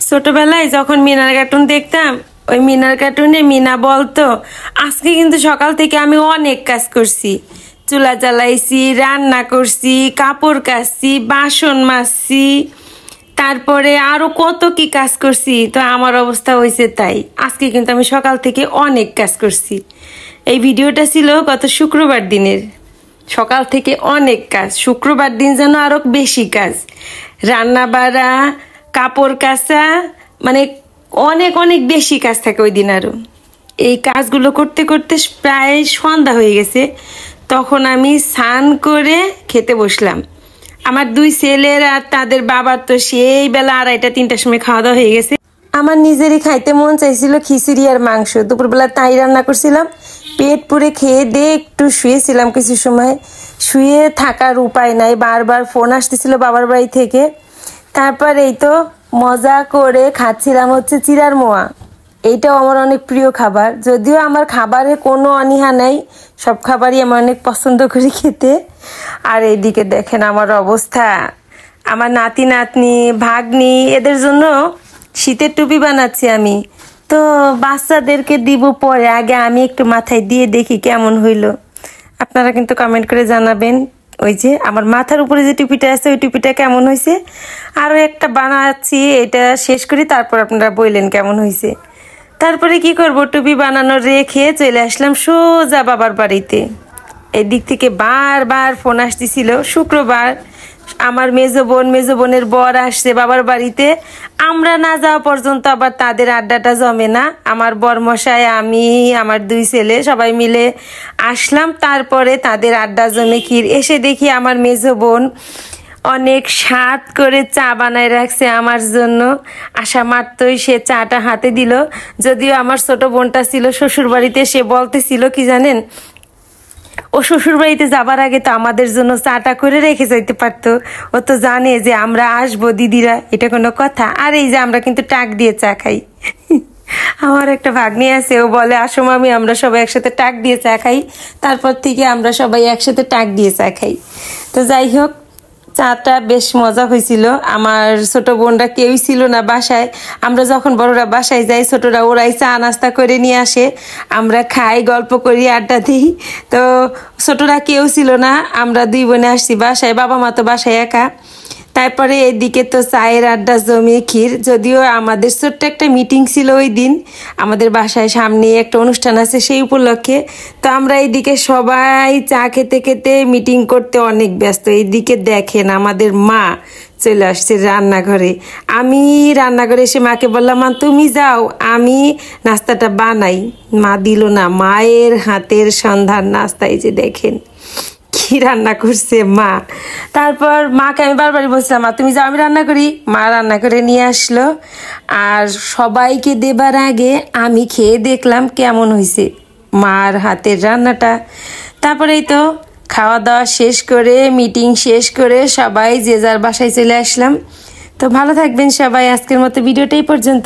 ছোটবেলায় যখন মিনার কার্টুন দেখতাম, ওই মিনার কার্টুনে মিনা বলতো আজকে কিন্তু সকাল থেকে আমি অনেক কাজ করছি। চুলা জ্বালাইছি, রান্না করছি, কাপড় কাচছি, বাসন মাজছি, তারপরে আরো কত কি কাজ করছি। তো আমার অবস্থা হয়েছে তাই, আজকে কিন্তু আমি সকাল থেকে অনেক কাজ করছি। এই ভিডিওটা ছিল গত শুক্রবার দিনের। সকাল থেকে অনেক কাজ, শুক্রবার দিন যেন আরো বেশি কাজ, রান্না বাড়া, কাপড় কাচা, মানে অনেক অনেক বেশি কাজ থাকে ওই দিন। আরো এই কাজগুলো করতে করতে প্রায় সন্ধ্যা হয়ে গেছে। তখন আমি স্নান করে খেতে বসলাম। আমার দুই ছেলের আর তাদের বাবার তো সেই বেলা 2:30-3টার সময় খাওয়া দাওয়া হয়ে গেছে। আমার নিজেরই খাইতে মন চাইছিল খিচুড়ি আর মাংস। দুপুরবেলা তাই রান্না করছিলাম। পেট পুরে খেয়ে দিয়ে একটু শুয়েছিলাম কিছু সময়। শুয়ে থাকার উপায় নাই, বারবার ফোন আসতেছিল বাবার বাড়ি থেকে। তারপর এই তো মজা করে খাচ্ছিলাম হচ্ছে চিড়ার মোয়া। এইটাও আমার অনেক প্রিয় খাবার, যদিও আমার খাবারে কোনো অনীহা নেই, সব খাবারই আমার অনেক পছন্দ করি খেতে। আর এইদিকে দেখেন আমার অবস্থা। আমার নাতি নাতনি ভাগ্নি এদের জন্য শীতের টুপি বানাচ্ছি আমি। তো বাচ্চাদেরকে দিব পরে, আগে আমি একটু মাথায় দিয়ে দেখি কেমন হইল। আপনারা কিন্তু কমেন্ট করে জানাবেন। ওই যে আমার মাথার উপরে যে টুপিটা আছে ওই টুপিটা কেমন হয়েছে। আরও একটা বানাচ্ছি, এটা শেষ করি, তারপর আপনারা বললেন কেমন হয়েছে। তারপরে কি করব, টুপি বানানো রেখে চলে আসলাম সোজা বাবার বাড়িতে। এদিক থেকে বারবার ফোন আসতেছিল। শুক্রবার আমার মেজো বোনের বর আসছে বাবার বাড়িতে। আমরা না যাওয়া পর্যন্ত আবার তাদের আড্ডাটা জমে না। আমার বরমশাই, আমি, আমার দুই ছেলে সবাই মিলে আসলাম। তারপরে তাদের আড্ডা জমে ক্ষীর এসে দেখি আমার মেজো বোন অনেক স্বাদ করে চা বানায় রাখছে আমার জন্য। আসা মাত্রই সে চাটা হাতে দিল। যদিও আমার ছোট বোনটা ছিল শ্বশুর বাড়িতে, সে বলতেছিল কি জানেন, ও শ্বশুর বাড়িতে যাবার আগে তো আমাদের জন্য চাটা করে রেখে যাইতে পারতো। ও তো জানে যে আমরা আসবো দিদিরা, এটা কোনো কথা। আর এই যে আমরা কিন্তু টাক দিয়ে চা খাই। আমার একটা ভাগ্নি আছে, ও বলে আসো মামি আমরা সবাই একসাথে টাক দিয়ে চা খাই। তারপর থেকে আমরা সবাই একসাথে টাক দিয়ে চা খাই। তো যাই হোক, চাটা বেশ মজা হয়েছিল। আমার ছোট বোনরা কেউই ছিল না বাসায়। আমরা যখন বড়রা বাসায় যাই, ছোটরা ওরাই চা নাস্তা করে নিয়ে আসে, আমরা খাই, গল্প করি, আড্ডা দিই। তো ছোটরা কেউ ছিল না, আমরা দুই বোনে আসছি বাসায়, বাবা মা তো বাসায় একা। তারপরে এদিকে তো চায়ের আড্ডা জমিয়ে ক্ষীর। যদিও আমাদের ছোট্ট একটা মিটিং ছিল ওই দিন, আমাদের বাসায় সামনে একটা অনুষ্ঠান আছে সেই উপলক্ষে। তো আমরা এইদিকে সবাই চা খেতে খেতে মিটিং করতে অনেক ব্যস্ত। এইদিকে দেখেন আমাদের মা চলে আসছে রান্নাঘরে। আমি রান্নাঘরে এসে মাকে বললাম মা তুমি যাও, আমি নাস্তাটা বানাই। মা দিল না, মায়ের হাতের সন্ধান নাস্তা। এই যে দেখেন কি রান্না করছে মা। তারপর মাকে আমি বারবারই বলছিলাম মা তুমি যাও আমি রান্না করি। মা রান্না করে নিয়ে আসলো। আর সবাইকে দেবার আগে আমি খেয়ে দেখলাম কেমন হয়েছে মার হাতের রান্নাটা। তারপরেই তো খাওয়া দাওয়া শেষ করে, মিটিং শেষ করে সবাই যে যার বাসায় চলে আসলাম। তো ভালো থাকবেন সবাই, আজকের মতো ভিডিওটাই পর্যন্ত।